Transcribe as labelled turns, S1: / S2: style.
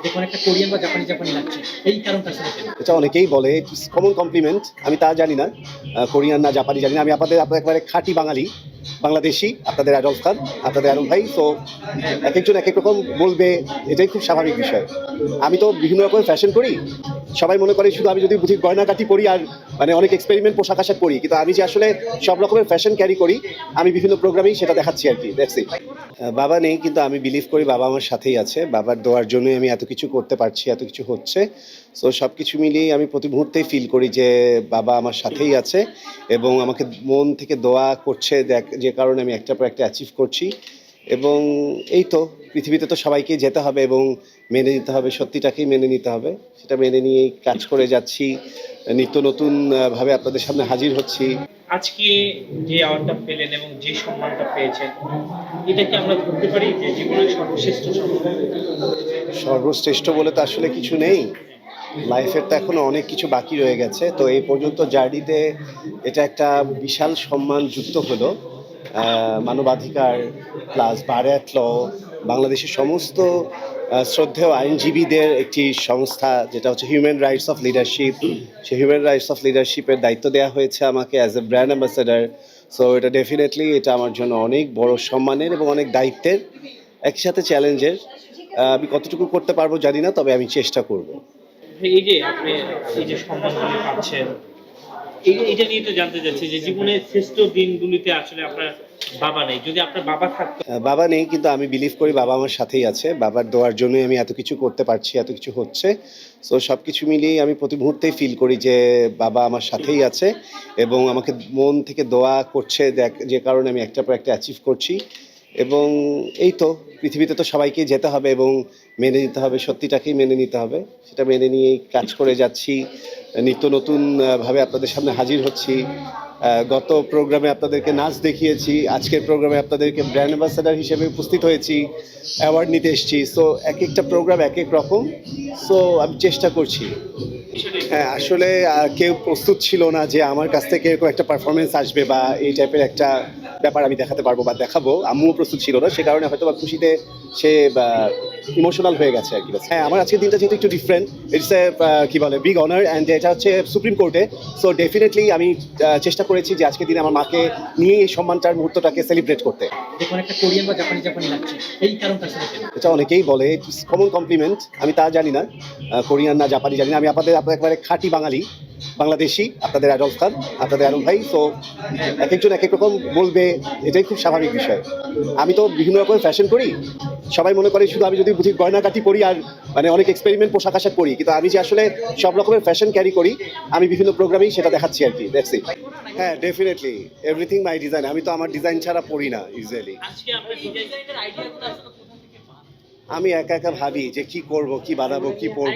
S1: দেখুন একটা কোরিয়ান বা জাপানি জাপানি লাগছে। এই কারণটা আসলে কেন?
S2: এটা অনেকেই বলে, ইটস কমন কমপ্লিমেন্ট। আমি তা জানি না, কোরিয়ান না জাপানি জানি না। আমি আপনাদের একেবারে খাঁটি বাঙালি, বাংলাদেশি, আপনাদের অ্যাডলফ খান, আপনাদের অ্যারুন ভাই। সো একেকজন একেক রকম বলবে, এটাই খুব স্বাভাবিক বিষয়। আমি তো বিভিন্ন রকমের ফ্যাশন করি। সবাই মনে করে শুধু আমি যদি বুঝি গয়নাগাটি পরি আর মানে অনেক এক্সপেরিমেন্ট পোশাক আশাক করি, কিন্তু আমি যে আসলে সব রকমের ফ্যাশন ক্যারি করি, আমি বিভিন্ন প্রোগ্রামেই সেটা দেখাচ্ছি আর কি। That's it. বাবা নেই, কিন্তু আমি বিলিভ করি বাবা আমার সাথেই আছে। বাবার দোয়ার জন্যই আমি এত কিছু করতে পারছি, এত কিছু হচ্ছে। সো সব কিছু মিলিয়ে আমি প্রতি মুহূর্তেই ফিল করি যে বাবা আমার সাথেই আছে এবং আমাকে মন থেকে দোয়া করছে, যে কারণে আমি একটার পর একটা অ্যাচিভ করছি। এবং এই তো, পৃথিবীতে তো সবাইকেই যেতে হবে এবং মেনে নিতে হবে, সত্যিটাকেই মেনে নিতে হবে। সেটা মেনে নিয়েই কাজ করে যাচ্ছি, নিত্য নতুন ভাবে আপনাদের সামনে হাজির হচ্ছি।
S1: আজকে যে অ্যাওয়ার্ডটা পেলেন এবং যে সম্মানটা পেয়েছেন, এটা কি আমরা ধরতে পারি যে জীবনের সর্বশ্রেষ্ঠ সম্মান?
S2: সর্বশ্রেষ্ঠ বলে তো আসলে কিছু নেই। লাইফের তো এখনো অনেক কিছু বাকি রয়ে গেছে। তো এই পর্যন্ত জার্নিতে এটা একটা বিশাল সম্মান যুক্ত হলো। মানবাধিকার প্লাস বারয়াত ল, বাংলাদেশের সমস্ত শ্রদ্ধেয় আইনজীবীদের একটি সংস্থা, যেটা হচ্ছে হিউম্যান রাইটস অফ লিডারশিপ। সেই হিউম্যান রাইটস অফ লিডারশিপের দায়িত্ব দেওয়া হয়েছে আমাকে as a brand ambassador. So এটা ডেফিনেটলি, এটা আমার জন্য অনেক বড় সম্মানের এবং অনেক দায়িত্বের, একই সাথে চ্যালেঞ্জের। আমি কতটুকু করতে পারবো জানি না, তবে আমি চেষ্টা করব।
S1: এই যে আপনি এই যে সম্মানগুলি পাচ্ছেন, এইটা নিয়ে তো জানতে চাচ্ছি যে জীবনের শ্রেষ্ঠ দিনগুলিতে আসলে আপনার বাবা নেই। যদি আপনার বাবা থাকতো।
S2: বাবা নেই, কিন্তু আমি বিলিভ করি বাবা আমার সাথেই আছে। বাবার দোয়ার জন্যই আমি এত কিছু করতে পারছি, এত কিছু হচ্ছে। সো সব কিছু মিলিয়েই আমি প্রতি মুহূর্তেই ফিল করি যে বাবা আমার সাথেই আছে এবং আমাকে মন থেকে দোয়া করছে, যে কারণে আমি একটার পর একটা অ্যাচিভ করছি। এবং এই তো, পৃথিবীতে তো সবাইকেই যেতে হবে এবং মেনে নিতে হবে, সত্যিটাকেই মেনে নিতে হবে। সেটা মেনে নিয়েই কাজ করে যাচ্ছি, নিত্য নতুন ভাবে আপনাদের সামনে হাজির হচ্ছি। গত প্রোগ্রামে আপনাদেরকে নাচ দেখিয়েছি, আজকের প্রোগ্রামে আপনাদেরকে ব্র্যান্ড অ্যাম্বাসেডার হিসেবে উপস্থিত হয়েছি, অ্যাওয়ার্ড নিতে এসেছি। সো এক একটা প্রোগ্রাম এক এক রকম। সো আমি চেষ্টা করছি। হ্যাঁ, আসলে কেউ প্রস্তুত ছিল না যে আমার কাছ থেকে এরকম একটা পারফরমেন্স আসবে বা এই টাইপের একটা ব্যাপার আমি দেখাতে পারবো বা দেখাবো। আম্মুও প্রস্তুত ছিল না, সে কারণে হয়তো বা খুশিতে সে ইমোশনাল হয়ে গেছে আর কি। হ্যাঁ, আমার আজকের দিনটা যেহেতু একটু ডিফারেন্ট, ইটস এ কি বলে বিগ অনার, অ্যান্ড এটা হচ্ছে সুপ্রিম কোর্টে। সো ডেফিনেটলি আমি চেষ্টা করেছি যে আজকের দিনে আমার মাকে নিয়ে এই সম্মানটার মুহূর্তটাকে সেলিব্রেট করতে।
S1: দেখুন একটা কোরিয়ান বা জাপানি জাপানি লাগছে। এই কারণটা আসলে কেন?
S2: এটা অনেকেই বলে, ইটস কমন কমপ্লিমেন্ট। আমি তা জানি না, কোরিয়ান না জাপানি জানি না। আমি আপনাদের একেবারে খাঁটি বাঙালি, বাংলাদেশি, আপনাদের অ্যাডলফ খান, আপনাদের অ্যারুন ভাই। সো একেকজন একেক রকম বলবে, এটাই খুব স্বাভাবিক বিষয়। আমি তো বিভিন্ন রকমের ফ্যাশন করি। সবাই মনে করে শুধু আমি যদি বুঝি গয়নাগাটি পরি আর মানে অনেক এক্সপেরিমেন্ট পোশাক আশাক করি, কিন্তু আমি যে আসলে সব রকমের ফ্যাশন ক্যারি করি, আমি বিভিন্ন প্রোগ্রামেই সেটা দেখাচ্ছি আর কি। That's it. হ্যাঁ, ডেফিনেটলি, এভরিথিং মাই ডিজাইন। আমি তো আমার ডিজাইন ছাড়া পড়ি না ইউজুয়ালি।
S1: আজকে আপনার ডিজাইনের আইডিয়াগুলো আসলে কোথা থেকে পান?
S2: আমি একা একা ভাবি যে কি করব, কি বানাবো, কি পরবো।